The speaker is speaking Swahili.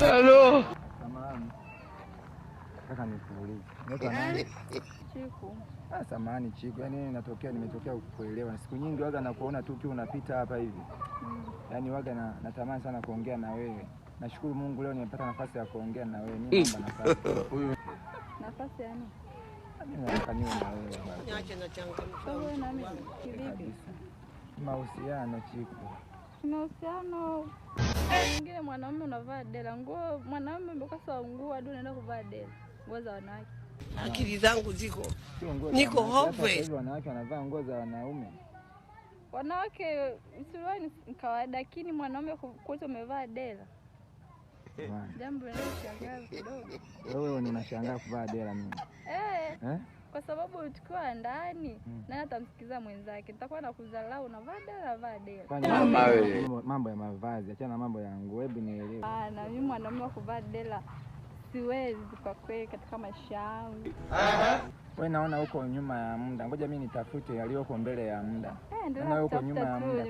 Halo. Samahani. Nataka nikuulize. Unaitwa nani? Chiku. Samahani Chiku, yaani nimetokea kukuelewa. Siku nyingi waga nakuona tu ukiwa unapita hapa hivi. Yaani waga natamani sana kuongea na wewe. Nashukuru Mungu leo nimepata nafasi ya kuongea na wewe. Mimi naomba nafasi. Nafasi ya nini? Mimi nataka niwe na wewe basi. Niache na changamsha. Wewe na mimi kivipi? Mahusiano Chiku. Mahusiano. Mwingine mwanaume unavaa dela, nguo mwanaume mbona nguo hadi unaenda kuvaa dela. Nguo za wanawake. Akili zangu ziko. Niko hope. Wanawake wanavaa nguo za wanaume. Wanawake suruali ni kawaida, lakini mwanaume kwetu umevaa dela. Jambo linaloshangaza kidogo. Wewe unashangaa kuvaa dela mimi. Kwa sababu tukiwa ndani na atamsikiza mwenzake. Nitakuwa nakudharau unavaa dela, vaa dela. Mama wewe. Mambo ya mavazi, achana mambo ya nguo, hebu nielewe. Na mimi mwanaume wa kuvaa dela siwezi kwa kweli katika maisha yangu. Wewe naona huko nyuma ya muda. Ngoja mimi nitafute yaliyoko mbele ya muda. Ndio huko nyuma ya muda.